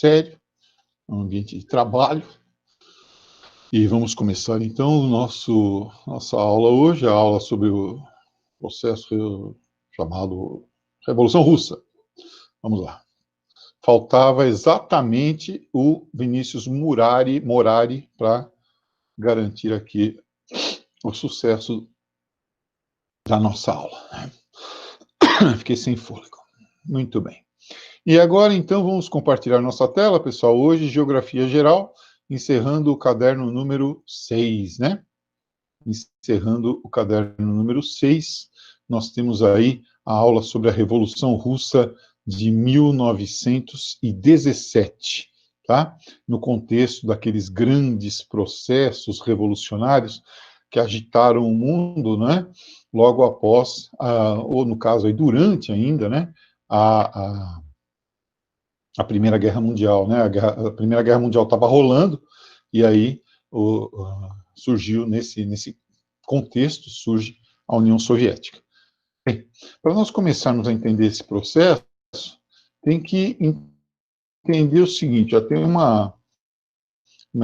sério, um ambiente de trabalho. E vamos começar então nossa aula hoje, a aula sobre o processo chamado Revolução Russa. Vamos lá. Faltava exatamente o Vinícius Morari para garantir aqui o sucesso da nossa aula. Fiquei sem fôlego. Muito bem. E agora, então, vamos compartilhar nossa tela, pessoal. Hoje, Geografia Geral, encerrando o caderno número 6, né? Encerrando o caderno número 6, nós temos aí a aula sobre a Revolução Russa de 1917, tá? No contexto daqueles grandes processos revolucionários que agitaram o mundo, né? Logo após, ou no caso aí, durante ainda, né? A Primeira Guerra Mundial, né? A Primeira Guerra Mundial estava rolando, e aí surgiu nesse contexto, surge a União Soviética. Bem, para nós começarmos a entender esse processo, tem que entender o seguinte, já tem uma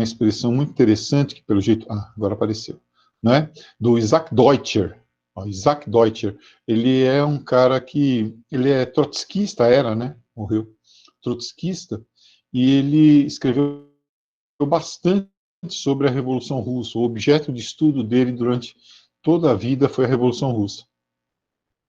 expressão muito interessante, que pelo jeito, agora apareceu, né? Do Isaac Deutscher. Isaac Deutscher, ele é um cara que, ele é trotskista, era, né? Morreu. Trotskista, e ele escreveu bastante sobre a Revolução Russa. O objeto de estudo dele durante toda a vida foi a Revolução Russa.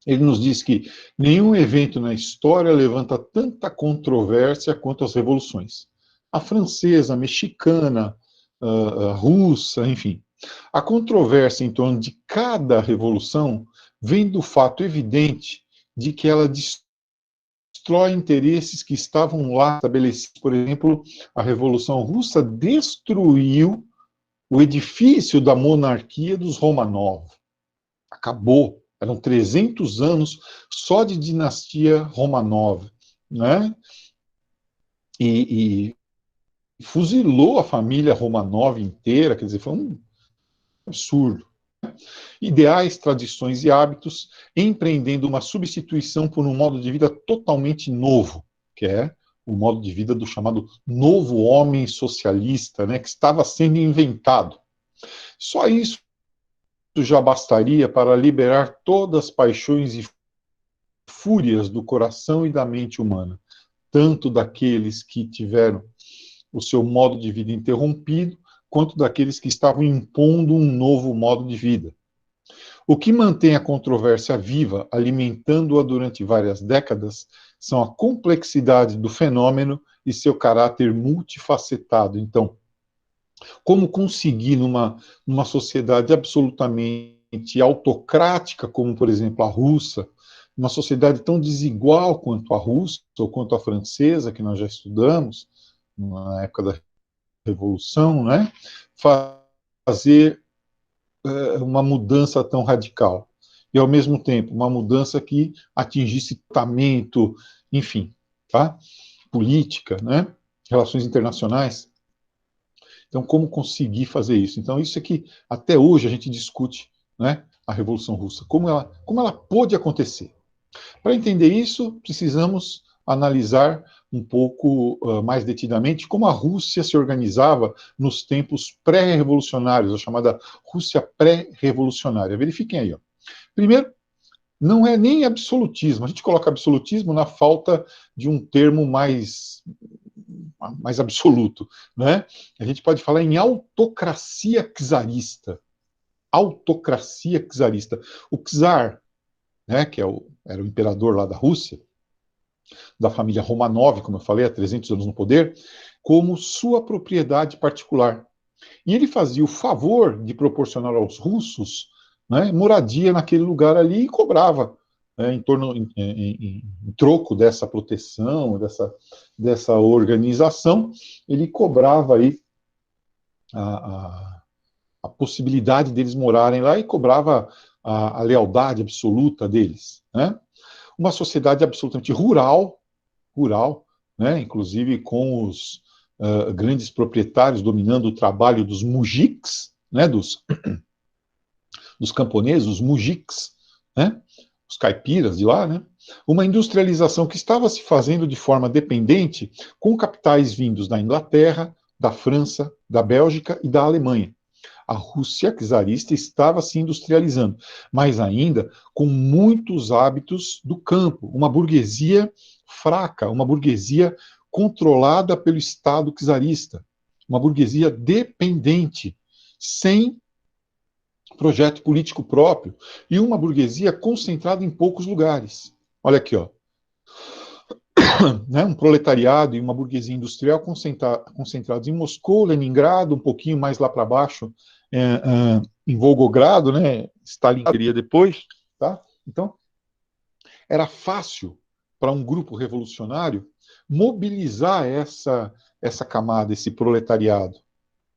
Ele nos diz que nenhum evento na história levanta tanta controvérsia quanto as revoluções. A francesa, a mexicana, a russa, enfim. A controvérsia em torno de cada revolução vem do fato evidente de que ela destrói interesses que estavam lá estabelecidos. Por exemplo, a Revolução Russa destruiu o edifício da monarquia dos Romanov. Acabou. Eram 300 anos só de dinastia Romanov, né? E fuzilou a família Romanov inteira, quer dizer, foi um absurdo. Ideais, tradições e hábitos, empreendendo uma substituição por um modo de vida totalmente novo, que é o modo de vida do chamado novo homem socialista, né, que estava sendo inventado. Só isso já bastaria para liberar todas as paixões e fúrias do coração e da mente humana, tanto daqueles que tiveram o seu modo de vida interrompido, quanto daqueles que estavam impondo um novo modo de vida. O que mantém a controvérsia viva, alimentando-a durante várias décadas, são a complexidade do fenômeno e seu caráter multifacetado. Então, como conseguir numa sociedade absolutamente autocrática, como, por exemplo, a russa, uma sociedade tão desigual quanto a russa, ou quanto a francesa, que nós já estudamos, na época da Revolução, né? Fazer uma mudança tão radical. E, ao mesmo tempo, uma mudança que atingisse tratamento, enfim, tá? Política, né? Relações internacionais. Então, como conseguir fazer isso? Então, isso é que até hoje a gente discute, né? A Revolução Russa. Como ela pôde acontecer? Para entender isso, precisamos analisar um pouco mais detidamente como a Rússia se organizava nos tempos pré-revolucionários, a chamada Rússia pré-revolucionária. Verifiquem aí. Ó. Primeiro, não é nem absolutismo. A gente coloca absolutismo na falta de um termo mais absoluto. Né? A gente pode falar em autocracia czarista. Autocracia czarista. O czar, né, que era o imperador lá da Rússia, da família Romanov, como eu falei, há 300 anos no poder, como sua propriedade particular. E ele fazia o favor de proporcionar aos russos, né, moradia naquele lugar ali e cobrava, né, em troco dessa proteção, dessa organização, ele cobrava aí a possibilidade deles morarem lá e cobrava a lealdade absoluta deles. Né? Uma sociedade absolutamente rural, né, inclusive com os grandes proprietários dominando o trabalho dos mujiks, né, dos camponeses, os mujiks, né, os caipiras de lá, né, Uma industrialização que estava se fazendo de forma dependente, com capitais vindos da Inglaterra, da França, da Bélgica e da Alemanha. A Rússia czarista estava se industrializando, mas ainda com muitos hábitos do campo, uma burguesia fraca, uma burguesia controlada pelo Estado czarista, uma burguesia dependente, sem projeto político próprio, e uma burguesia concentrada em poucos lugares. Olha aqui, ó. Né, um proletariado e uma burguesia industrial concentrados em Moscou, Leningrado, um pouquinho mais lá para baixo, em Volgogrado, né? Stalin queria depois, tá? Então, era fácil para um grupo revolucionário mobilizar essa camada, esse proletariado.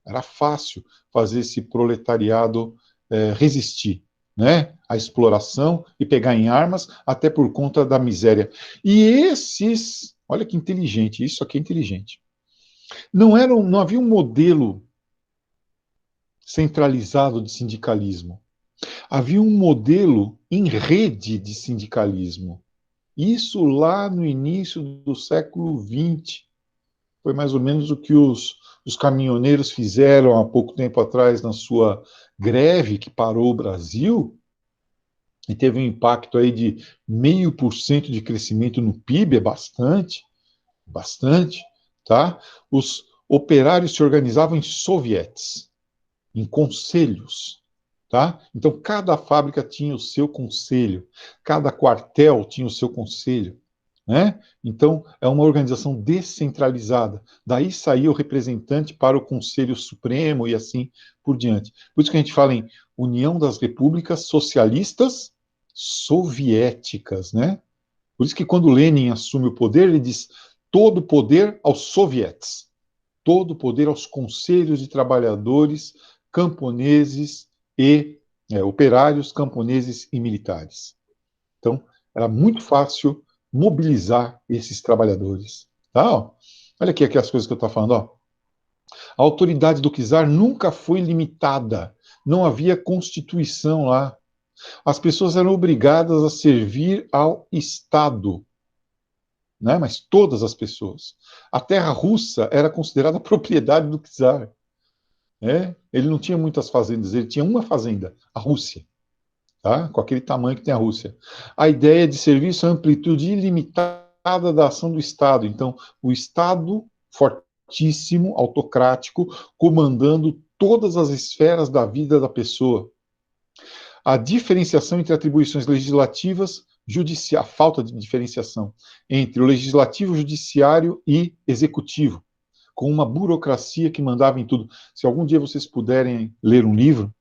Era fácil fazer esse proletariado resistir, né, à exploração e pegar em armas, até por conta da miséria. E esses, olha que inteligente, isso aqui é inteligente. Não havia um modelo centralizado de sindicalismo. Havia um modelo em rede de sindicalismo. Isso lá no início do século XX. Foi mais ou menos o que os caminhoneiros fizeram há pouco tempo atrás na sua greve, que parou o Brasil, e teve um impacto aí de 0,5% de crescimento no PIB, é bastante, bastante, tá? Os operários se organizavam em sovietes, em conselhos, tá? Então, cada fábrica tinha o seu conselho, cada quartel tinha o seu conselho, né? Então, é uma organização descentralizada. Daí saiu o representante para o Conselho Supremo e assim por diante. Por isso que a gente fala em União das Repúblicas Socialistas Soviéticas, né? Por isso que quando Lenin assume o poder, ele diz todo o poder aos sovietes, todo o poder aos conselhos de trabalhadores, camponeses e operários, camponeses e militares. Então, era muito fácil mobilizar esses trabalhadores. Tá? Ó. Olha aqui as coisas que eu estou falando. Ó. A autoridade do czar nunca foi limitada. Não havia constituição lá. As pessoas eram obrigadas a servir ao Estado. Né? Mas todas as pessoas. A terra russa era considerada propriedade do czar. Né? Ele não tinha muitas fazendas, ele tinha uma fazenda, a Rússia. Tá? Com aquele tamanho que tem a Rússia. A ideia de serviço é a amplitude ilimitada da ação do Estado. Então, o Estado fortíssimo, autocrático, comandando todas as esferas da vida da pessoa. A diferenciação entre atribuições legislativas, a falta de diferenciação entre o legislativo, judiciário e executivo, com uma burocracia que mandava em tudo. Se algum dia vocês puderem ler um livro,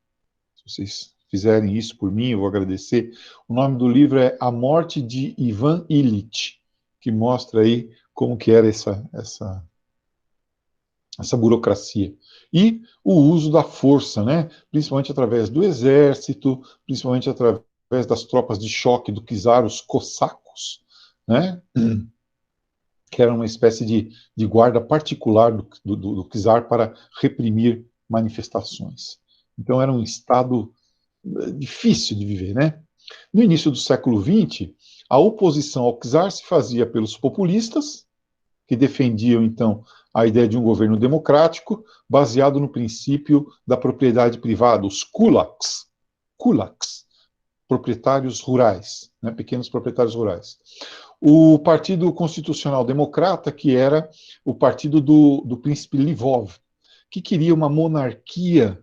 se vocês fizerem isso por mim, eu vou agradecer. O nome do livro é A Morte de Ivan Ilitch, que mostra aí como que era essa burocracia. E o uso da força, né? Principalmente através do exército, principalmente através das tropas de choque do czar, os cossacos, né? Que era uma espécie de guarda particular do czar para reprimir manifestações. Então era um estado difícil de viver, né? No início do século XX, a oposição ao czar se fazia pelos populistas, que defendiam, então, a ideia de um governo democrático, baseado no princípio da propriedade privada, os kulaks, proprietários rurais, né, pequenos proprietários rurais. O Partido Constitucional Democrata, que era o partido do príncipe Lvov, que queria uma monarquia,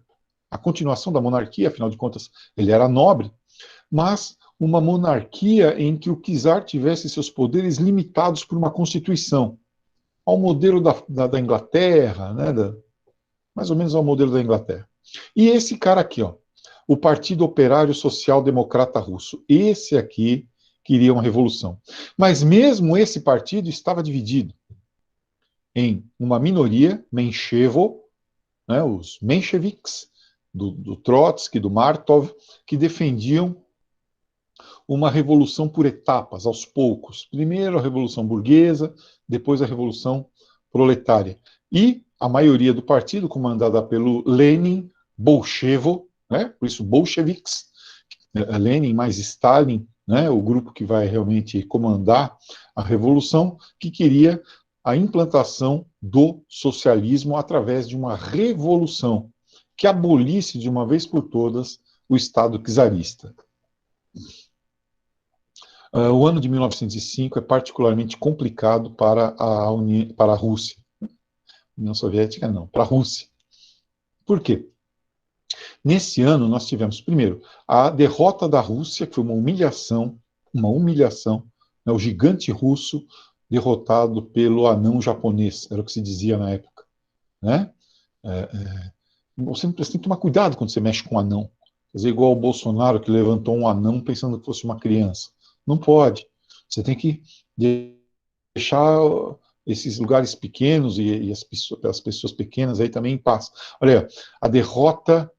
a continuação da monarquia, afinal de contas, ele era nobre, mas uma monarquia em que o czar tivesse seus poderes limitados por uma constituição, ao modelo da Inglaterra, né, mais ou menos ao modelo da Inglaterra. E esse cara aqui, ó, o Partido Operário Social Democrata Russo, esse aqui queria uma revolução. Mas mesmo esse partido estava dividido em uma minoria, Menchevo, né, os mencheviques, do Trotsky, do Martov, que defendiam uma revolução por etapas, aos poucos. Primeiro a Revolução Burguesa, depois a Revolução Proletária. E a maioria do partido, comandada pelo Lenin, Bolchevo, né, por isso bolcheviques, Lenin mais Stalin, né, o grupo que vai realmente comandar a revolução, que queria a implantação do socialismo através de uma revolução que abolisse de uma vez por todas o Estado czarista. O ano de 1905 é particularmente complicado para a Rússia. União Soviética não, para a Rússia. Por quê? Nesse ano nós tivemos, primeiro, a derrota da Rússia, que foi uma humilhação, né, o gigante russo derrotado pelo anão japonês, era o que se dizia na época. Né? Você tem que tomar cuidado quando você mexe com um anão. Quer dizer, igual o Bolsonaro, que levantou um anão pensando que fosse uma criança. Não pode. Você tem que deixar esses lugares pequenos e as pessoas pequenas aí também em paz. Olha, a derrota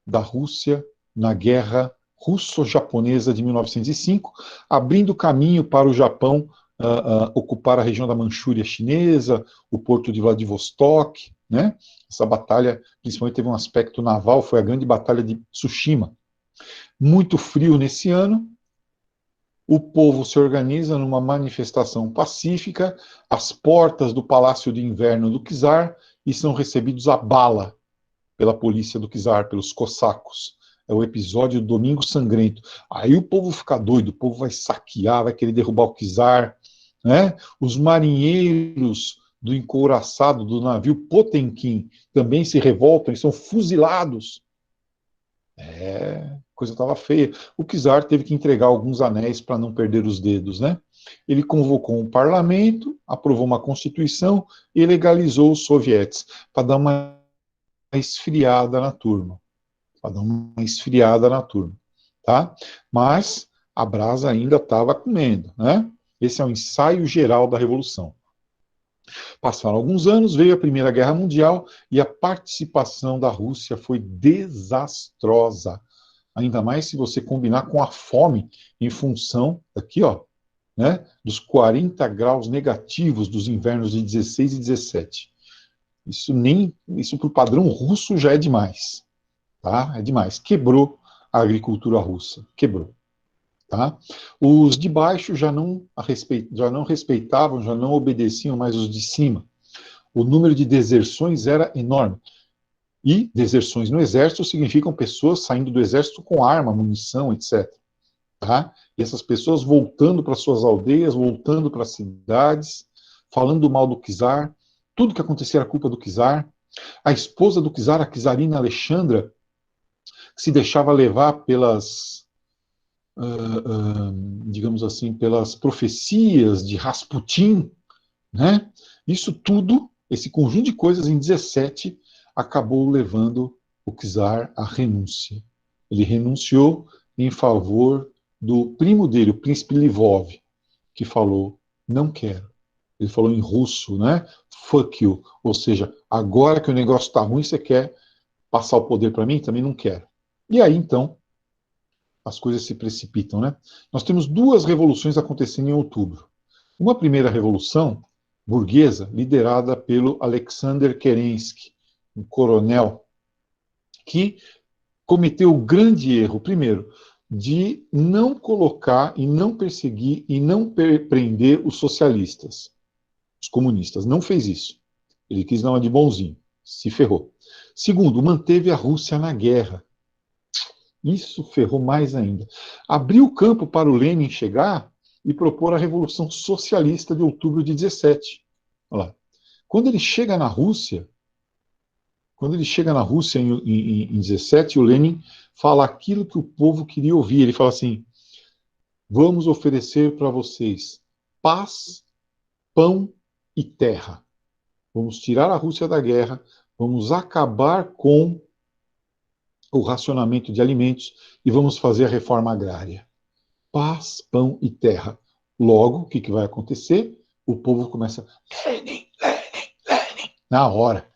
da Rússia na guerra russo-japonesa de 1905, abrindo caminho para o Japão ocupar a região da Manchúria chinesa, o porto de Vladivostok, né? Essa batalha, principalmente, teve um aspecto naval, foi a grande batalha de Tsushima. Muito frio nesse ano, o povo se organiza numa manifestação pacífica às portas do Palácio de Inverno do czar e são recebidos a bala pela polícia do czar, pelos cossacos. É o episódio do Domingo Sangrento. Aí o povo fica doido, o povo vai saquear, vai querer derrubar o czar, né? Os marinheiros do encouraçado do navio Potemkin também se revoltam e são fuzilados. Coisa estava feia. O czar teve que entregar alguns anéis para não perder os dedos, né? Ele convocou um parlamento, aprovou uma constituição e legalizou os sovietes, para dar uma esfriada na turma. Para dar uma esfriada na turma. Tá? Mas a brasa ainda estava comendo, né? Esse é o ensaio geral da Revolução. Passaram alguns anos, veio a Primeira Guerra Mundial e a participação da Rússia foi desastrosa. Ainda mais se você combinar com a fome em função, aqui ó, né, dos 40 graus negativos dos invernos de 16 e 17. Isso para o padrão russo já é demais. Tá? É demais. Quebrou a agricultura russa. Quebrou. Tá? Os de baixo já não respeitavam, já não obedeciam mais os de cima. O número de deserções era enorme. E deserções no exército significam pessoas saindo do exército com arma, munição, etc. Tá? E essas pessoas voltando para suas aldeias, voltando para as cidades, falando mal do czar, tudo que acontecia era culpa do czar. A esposa do czar, a czarina Alexandra, que se deixava levar pelas, digamos assim, pelas profecias de Rasputin, né? Isso tudo, esse conjunto de coisas em 17, acabou levando o czar à renúncia. Ele renunciou em favor do primo dele, o príncipe Lvov, que falou, não quero. Ele falou em russo, né? Fuck you. Ou seja, agora que o negócio está ruim, você quer passar o poder para mim? Também não quero. E aí, então, as coisas se precipitam, né? Nós temos duas revoluções acontecendo em outubro. Uma primeira revolução burguesa, liderada pelo Alexander Kerensky, um coronel, que cometeu o grande erro, primeiro, de não colocar e não perseguir e não prender os socialistas, os comunistas. Não fez isso. Ele quis dar uma de bonzinho. Se ferrou. Segundo, manteve a Rússia na guerra. Isso ferrou mais ainda. Abriu o campo para o Lenin chegar e propor a Revolução Socialista de outubro de 17. Olha lá. Quando ele chega na Rússia em 17, o Lenin fala aquilo que o povo queria ouvir. Ele fala assim, vamos oferecer para vocês paz, pão e terra. Vamos tirar a Rússia da guerra, vamos acabar com o racionamento de alimentos e vamos fazer a reforma agrária. Paz, pão e terra. Logo, o que vai acontecer? O povo começa, Lenin, Lenin, Lenin, na hora.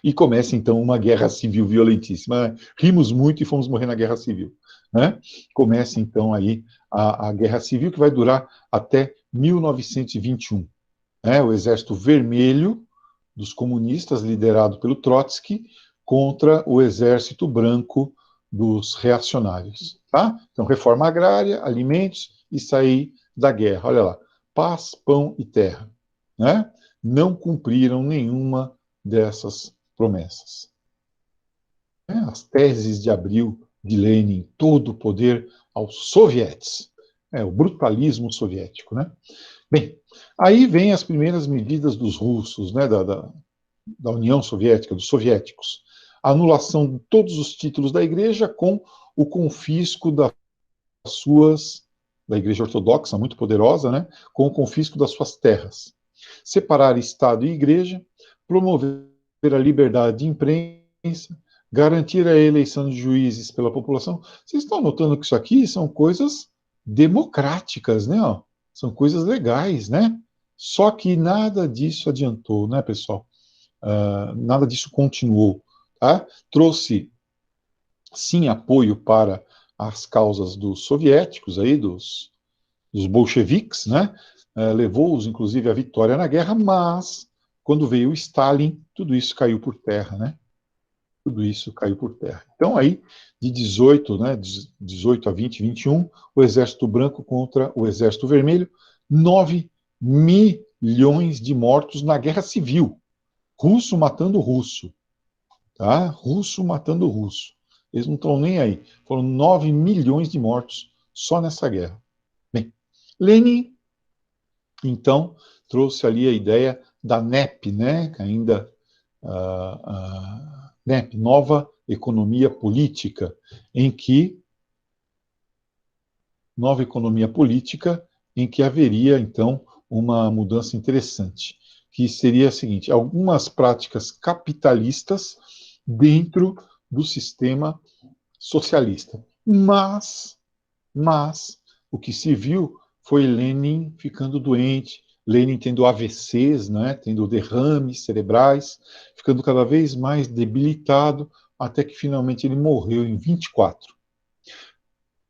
E começa, então, uma guerra civil violentíssima. Rimos muito e fomos morrer na guerra civil. Né? Começa, então, aí a guerra civil, que vai durar até 1921. O Exército Vermelho dos comunistas, liderado pelo Trotsky, contra o Exército Branco dos reacionários. Tá? Então, reforma agrária, alimentos e sair da guerra. Olha lá, paz, pão e terra, né? Não cumpriram nenhuma dessas promessas. As teses de Abril, de Lenin, todo o poder aos sovietes, o brutalismo soviético, né? Bem, aí vem as primeiras medidas dos russos, né, da União Soviética, dos soviéticos. A anulação de todos os títulos da igreja com o confisco da igreja ortodoxa, muito poderosa, né, com o confisco das suas terras. Separar Estado e igreja, promover a liberdade de imprensa, garantir a eleição de juízes pela população. Vocês estão notando que isso aqui são coisas democráticas, né? Ó? São coisas legais, né? Só que nada disso adiantou, né, pessoal? Nada disso continuou. Tá? Trouxe, sim, apoio para as causas dos soviéticos, aí, dos bolcheviques, né? Levou-os, inclusive, à vitória na guerra, mas, quando veio o Stalin, tudo isso caiu por terra, né? Tudo isso caiu por terra. Então, aí, de 18, né, 18 a 20, 21, o Exército Branco contra o Exército Vermelho, 9 milhões de mortos na guerra civil. Russo matando russo. Tá? Russo matando russo. Eles não estão nem aí. Foram 9 milhões de mortos só nessa guerra. Bem, Lenin, então, trouxe ali a ideia da NEP, né? Ainda NEP, Nova Economia Política, nova economia política, em que haveria, então, uma mudança interessante, que seria a seguinte: algumas práticas capitalistas dentro do sistema socialista. Mas o que se viu foi Lenin ficando doente, Lenin tendo AVCs, né, tendo derrames cerebrais, ficando cada vez mais debilitado, até que finalmente ele morreu em 24.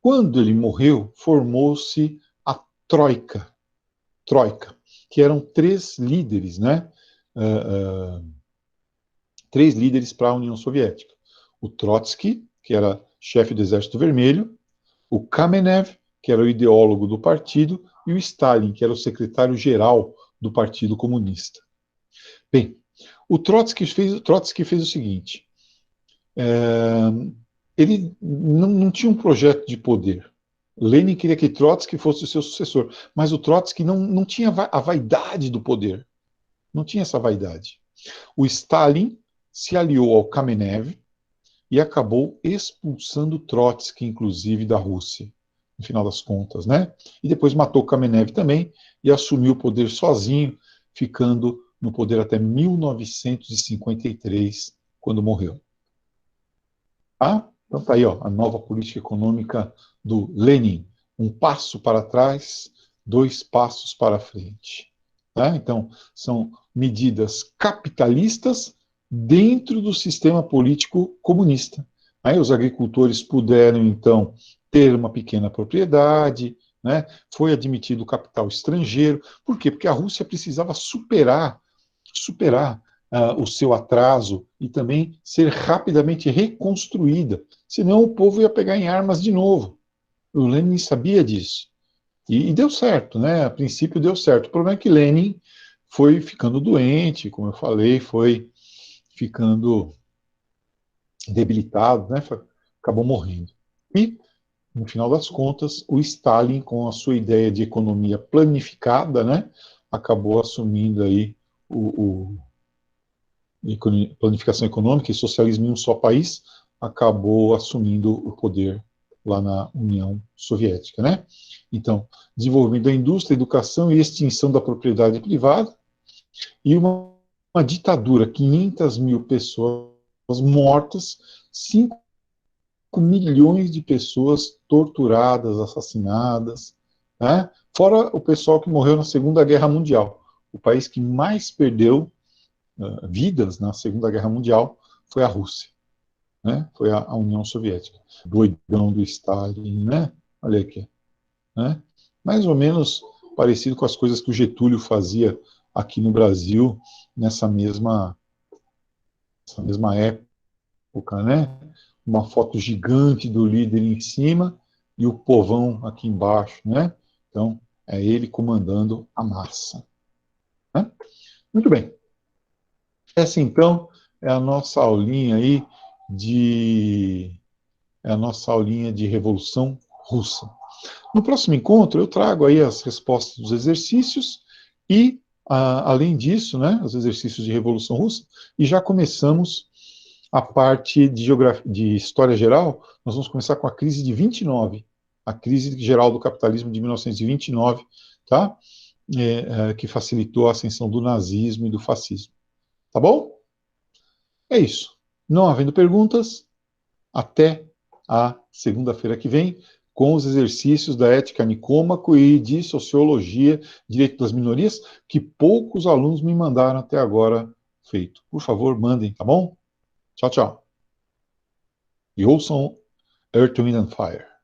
Quando ele morreu, formou-se a Troika, que eram três líderes, né? Três líderes para a União Soviética. O Trotsky, que era chefe do Exército Vermelho, o Kamenev, que era o ideólogo do partido, e o Stalin, que era o secretário-geral do Partido Comunista. Bem, o Trotsky fez o seguinte: ele não tinha um projeto de poder. Lenin queria que Trotsky fosse o seu sucessor, mas o Trotsky não tinha a vaidade do poder. Não tinha essa vaidade. O Stalin se aliou ao Kamenev e acabou expulsando Trotsky, inclusive, da Rússia, no final das contas, né? E depois matou Kamenev também e assumiu o poder sozinho, ficando no poder até 1953, quando morreu. Então tá aí, ó, a nova política econômica do Lenin. Um passo para trás, dois passos para frente. Tá? Então, são medidas capitalistas dentro do sistema político comunista. Aí os agricultores puderam, então, ter uma pequena propriedade, né? Foi admitido o capital estrangeiro. Por quê? Porque a Rússia precisava superar o seu atraso e também ser rapidamente reconstruída. Senão o povo ia pegar em armas de novo. O Lenin sabia disso. E deu certo, né? A princípio deu certo. O problema é que Lenin foi ficando doente, como eu falei, foi ficando debilitado, né? Acabou morrendo. E, no final das contas, o Stalin, com a sua ideia de economia planificada, né? Acabou assumindo aí o planificação econômica e socialismo em um só país, acabou assumindo o poder lá na União Soviética, né? Então, desenvolvimento da indústria, educação e extinção da propriedade privada e uma ditadura, 500 mil pessoas mortas, 5 milhões de pessoas torturadas, assassinadas, né? Fora o pessoal que morreu na Segunda Guerra Mundial. O país que mais perdeu vidas na Segunda Guerra Mundial foi a Rússia, né? Foi a União Soviética. Doidão do Stalin, né? Olha aqui, né? Mais ou menos parecido com as coisas que o Getúlio fazia aqui no Brasil nessa mesma época, né? Uma foto gigante do líder em cima e o povão aqui embaixo, né? Então, é ele comandando a massa. Né? Muito bem. Essa, então, é a nossa aulinha aí é a nossa aulinha de Revolução Russa. No próximo encontro, eu trago aí as respostas dos exercícios e, além disso, né, os exercícios de Revolução Russa, e já começamos a parte de, de História Geral. Nós vamos começar com a crise de 29, a crise geral do capitalismo de 1929, tá? Que facilitou a ascensão do nazismo e do fascismo. Tá bom? É isso. Não havendo perguntas, até a segunda-feira que vem, com os exercícios da ética Nicômaco e de sociologia, direito das minorias, que poucos alunos me mandaram até agora feito. Por favor, mandem, tá bom? Tchau, tchau. E ouçam Earth, Wind and Fire.